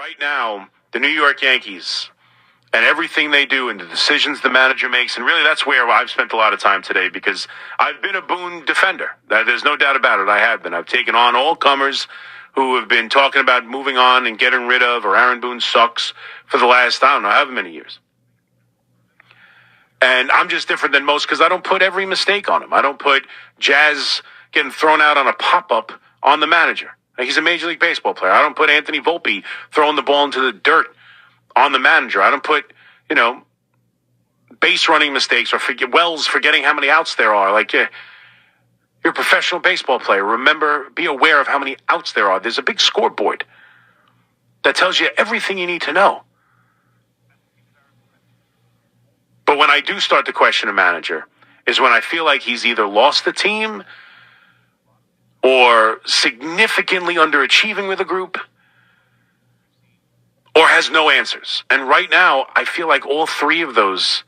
right now, the New York Yankees and everything they do and the decisions the manager makes, and really that's where I've spent a lot of time today because I've been a Boone defender. There's no doubt about it. I have been. I've taken on all comers who have been talking about moving on and getting rid of, or Aaron Boone sucks for the last, I don't know, however many years. And I'm just different than most because I don't put every mistake on him. I don't put Jazz getting thrown out on a pop-up on the manager. He's a Major League Baseball player. I don't put Anthony Volpe throwing the ball into the dirt on the manager. I don't put, base running mistakes or Wells forgetting how many outs there are. Like, you're a professional baseball player. Remember, be aware of how many outs there are. There's a big scoreboard that tells you everything you need to know. But when I do start to question a manager is when I feel like he's either lost the team or significantly underachieving with a group or has no answers. And right now, I feel like all three of those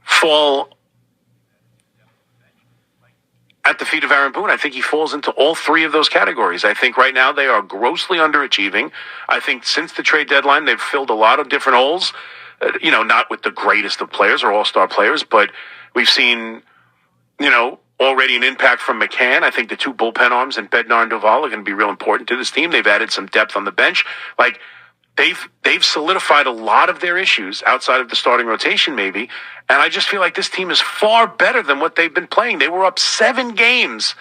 fall at the feet of Aaron Boone. I think he falls into all three of those categories. I think right now they are grossly underachieving. I think since the trade deadline, they've filled a lot of different holes. Not with the greatest of players or all-star players, but we've seen, already an impact from McCann. I think the two bullpen arms and Bednar and Doval are going to be real important to this team. They've added some depth on the bench. Like, they've solidified a lot of their issues outside of the starting rotation, maybe. And I just feel like this team is far better than what they've been playing. They were up 7 games,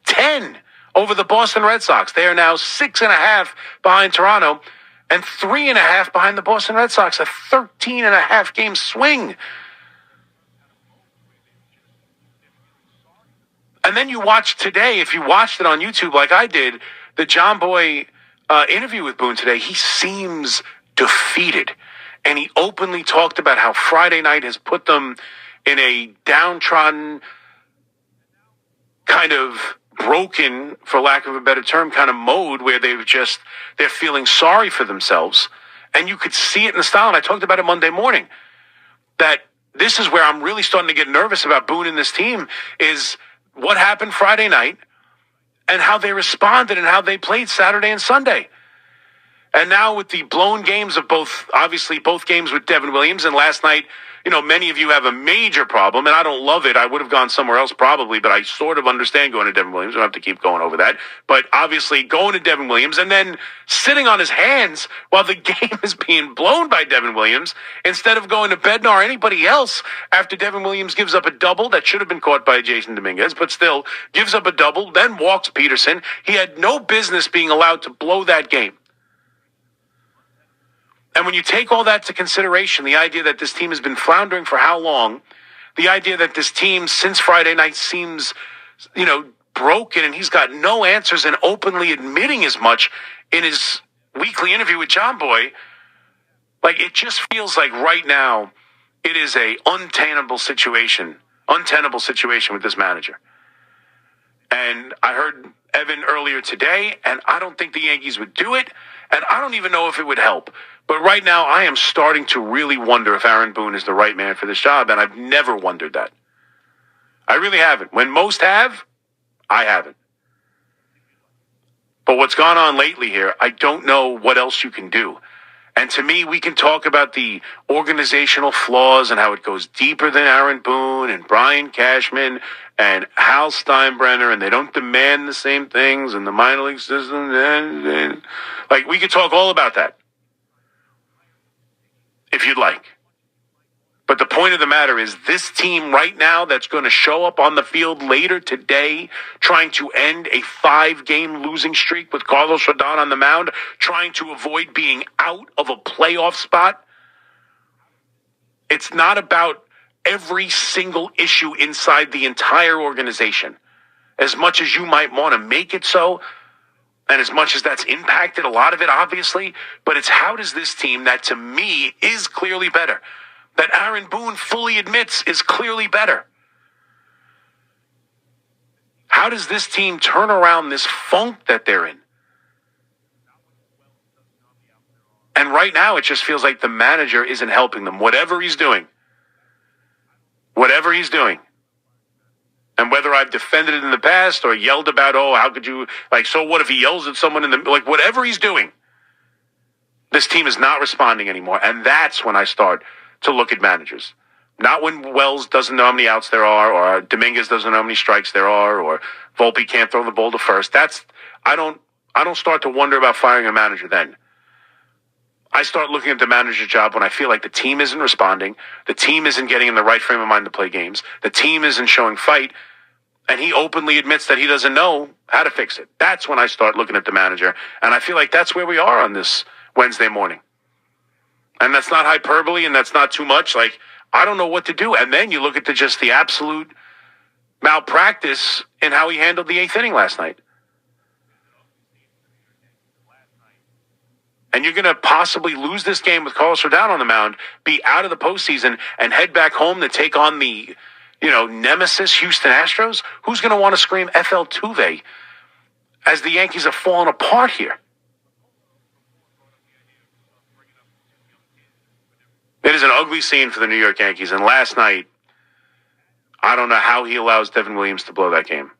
10 over the Boston Red Sox. They are now 6.5 behind Toronto and 3.5 behind the Boston Red Sox, a 13.5 game swing. And then you watch today, if you watched it on YouTube like I did, the John Boy interview with Boone today, he seems defeated. And he openly talked about how Friday night has put them in a downtrodden, kind of broken, for lack of a better term, kind of mode where they're feeling sorry for themselves. And you could see it in the style. And I talked about it Monday morning, that this is where I'm really starting to get nervous about Boone and this team is what happened Friday night and how they responded and how they played Saturday and Sunday. And now with the blown games of both games with Devin Williams, and last night, many of you have a major problem, and I don't love it. I would have gone somewhere else probably, but I sort of understand going to Devin Williams. I don't have to keep going over that. But obviously going to Devin Williams and then sitting on his hands while the game is being blown by Devin Williams instead of going to Bednar or anybody else after Devin Williams gives up a double that should have been caught by Jason Dominguez, but still gives up a double, then walks Peterson. He had no business being allowed to blow that game. And when you take all that to consideration, the idea that this team has been floundering for how long, the idea that this team since Friday night seems, broken and he's got no answers and openly admitting as much in his weekly interview with John Boy, like it just feels like right now it is a untenable situation with this manager. And I heard Evan earlier today, and I don't think the Yankees would do it, and I don't even know if it would help. But right now, I am starting to really wonder if Aaron Boone is the right man for this job, and I've never wondered that. I really haven't. When most have, I haven't. But what's gone on lately here, I don't know what else you can do. And to me, we can talk about the organizational flaws and how it goes deeper than Aaron Boone and Brian Cashman and Hal Steinbrenner, and they don't demand the same things in the minor league system. Like, we could talk all about that, if you'd like. But the point of the matter is this team right now that's going to show up on the field later today trying to end a 5-game losing streak with Carlos Rodon on the mound, trying to avoid being out of a playoff spot. It's not about every single issue inside the entire organization. As much as you might want to make it so, and as much as that's impacted a lot of it, obviously, but it's how does this team that to me is clearly better, that Aaron Boone fully admits is clearly better. How does this team turn around this funk that they're in? And right now, it just feels like the manager isn't helping them. Whatever he's doing. And whether I've defended it in the past or yelled about, how could you, so what if he yells at someone whatever he's doing, This team is not responding anymore, and that's when I start to look at managers. Not when Wells doesn't know how many outs there are, or Dominguez doesn't know how many strikes there are, or Volpe can't throw the ball to first. I don't start to wonder about firing a manager then. I start looking at the manager job when I feel like the team isn't responding, the team isn't getting in the right frame of mind to play games, the team isn't showing fight, and he openly admits that he doesn't know how to fix it. That's when I start looking at the manager, and I feel like that's where we are on this Wednesday morning. And that's not hyperbole, and that's not too much. Like, I don't know what to do. And then you look at the absolute malpractice in how he handled the eighth inning last night. And you're going to possibly lose this game with Carlos Rodon on the mound, be out of the postseason, and head back home to take on the, nemesis Houston Astros? Who's going to want to scream FL Tuve as the Yankees have fallen apart here? It is an ugly scene for the New York Yankees. And last night, I don't know how he allows Devin Williams to blow that game.